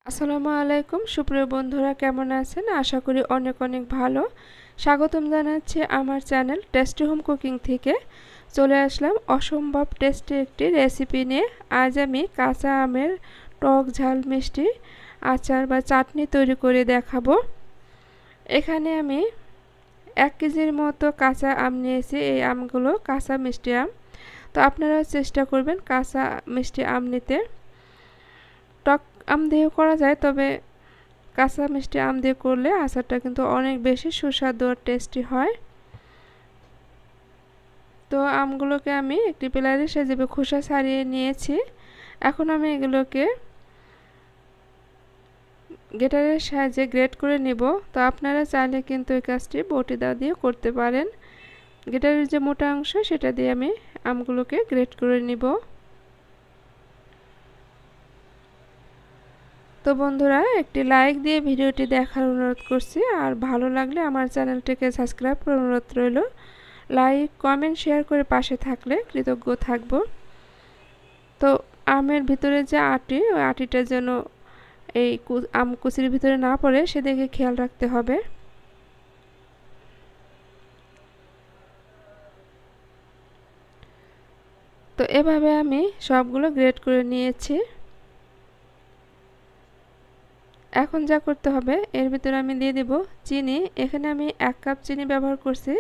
আসসালামু আলাইকুম সুপ্রিয় বন্ধুরা, কেমন আছেন? আশা করি অনেক অনেক ভালো। স্বাগতম জানাচ্ছি আমার চ্যানেল টেস্টি হোম কুকিং থেকে। চলে আসলাম অসম্ভব টেস্টি একটি রেসিপি নিয়ে। আজ আমি কাঁচা আমের টক ঝাল মিষ্টি আচার বা চাটনি তৈরি করে দেখাবো। এখানে আমি 1 কেজির মতো কাঁচা আম নিয়েছি। এই আমগুলো কাঁচা মিষ্টি আম। তো আপনারা চেষ্টা করবেন কাঁচা মিষ্টি আম নিতে। টক আম দিয়েও করা যায়, তবে কাঁচা মিষ্টি আম দিয়ে করলে আচারটা কিন্তু অনেক বেশি সুস্বাদু আর টেস্টি হয়। তো আমগুলোকে আমি একটি প্লেটে সেজে খোসা ছাড়িয়ে নিয়েছি। এখন আমি এগুলোকে গ্রেটারের সাহায্যে গ্রেট করে নেব। তো আপনারা চাইলে কিন্তু এই কাজটি বটি দা দিয়ে করতে পারেন। গ্রেটারের যে মোটা অংশ সেটা দিয়ে আমি আমগুলোকে গ্রেট করে নিব। তো বন্ধুরা, একটি লাইক দিয়ে ভিডিওটি দেখার অনুরোধ করছি, আর ভালো লাগলে আমার চ্যানেলটিকে সাবস্ক্রাইব করার অনুরোধ রইল। লাইক কমেন্ট শেয়ার করে পাশে থাকলে কৃতজ্ঞ থাকব। তো আমের ভিতরে যে আটি, ওই আটিটা যেন এই আম কুচির ভিতরে না পড়ে সেদিকে খেয়াল রাখতে হবে। তো এভাবে আমি সবগুলো গ্রেট করে নিয়েছি। এখন যা করতে হবে, এর ভিতরে আমি দিয়ে দেব চিনি। এখানে আমি 1 কাপ চিনি ব্যবহার করছি।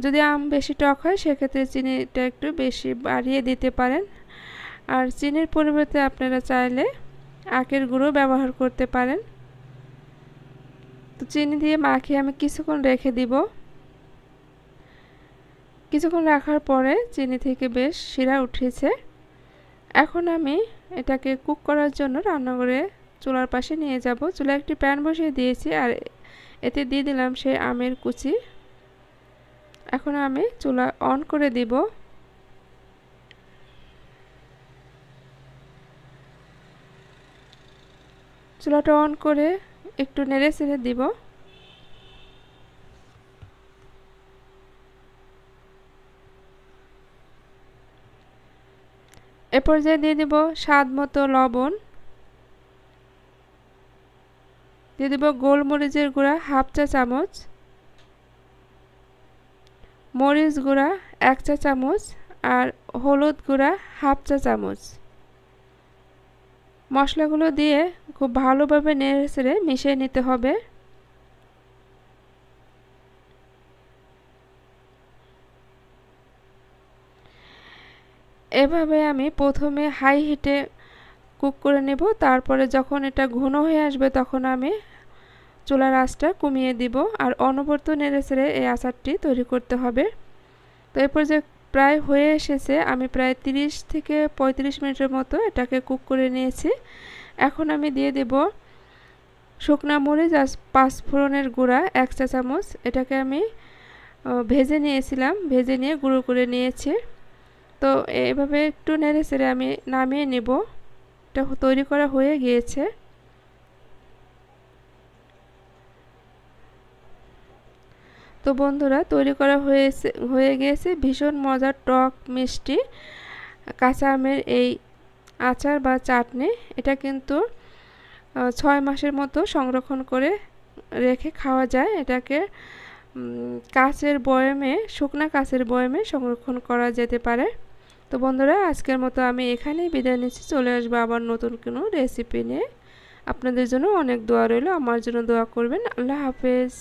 যদি আম বেশি টক হয় সেক্ষেত্রে চিনিটা একটু বেশি বাড়িয়ে দিতে পারেন। আর চিনির পরিবর্তে আপনারা চাইলে আখের গুঁড়ো ব্যবহার করতে পারেন। তো চিনি দিয়ে মাখিয়ে আমি কিছুক্ষণ রেখে দিব। কিছুক্ষণ রাখার পরে চিনি থেকে বেশ শিরা উঠেছে। এখন আমি এটাকে কুক করার জন্য রান্নাঘরে চুলার পাশে নিয়ে যাব। চুলায় একটি প্যান বসিয়ে দিয়েছি, আর এতে দিয়ে দিলাম সেই আমের কুচি। এখন আমি চুলা অন করে দিব। চুলাটা অন করে একটু নেড়ে চেড়ে দিব। এ পর্যায়ে দিয়ে দিব স্বাদ মতো লবণ, দিয়ে দিব গোলমরিচের গুঁড়া 1/2 চা চামচ, মরিচ গুঁড়া 1 চা চামচ, আর হলুদ গুঁড়া 1/2 চা চামচ। মশলাগুলো দিয়ে খুব ভালোভাবে নেড়ে মিশিয়ে নিতে হবে। এভাবে আমি প্রথমে হাই হিটে কুক করে নেব। তারপরে যখন এটা ঘন হয়ে আসবে তখন আমি চুলার আঁচটা কমিয়ে দিব, আর অনবরত নেড়ে এই আচারটি তৈরি করতে হবে। তো এরপর যে প্রায় হয়ে এসেছে, আমি প্রায় 30 থেকে 35 মিনিটের মতো এটাকে কুক করে নিয়েছি। এখন আমি দিয়ে দেব শুকনা মরিচ আর 5 ফোড়নের গুঁড়া 1 চা চামচ। এটাকে আমি ভেজে নিয়েছিলাম, ভেজে নিয়ে গুঁড়ো করে নিয়েছি। তো এইভাবে একটু নেড়ে আমি নামিয়ে নেব। এটা তৈরি করা হয়ে গিয়েছে। তো বন্ধুরা, তৈরি করা হয়ে গিয়েছে ভীষণ মজার টক মিষ্টি কাঁচা আমের এই আচার বা চাটনি। এটা কিন্তু 6 মাসের মতো সংরক্ষণ করে রেখে খাওয়া যায়। এটাকে কাচের বয়মে, শুকনা কাচের বয়মে সংরক্ষণ করা যেতে পারে। তো বন্ধুরা, আজকের মতো আমি এখানেই বিদায় নিচ্ছি। চলে আসবো আবার নতুন কোনো রেসিপি নিয়ে। আপনাদের জন্য অনেক দোয়া রইল, আমার জন্য দোয়া করবেন। আল্লাহ হাফেজ।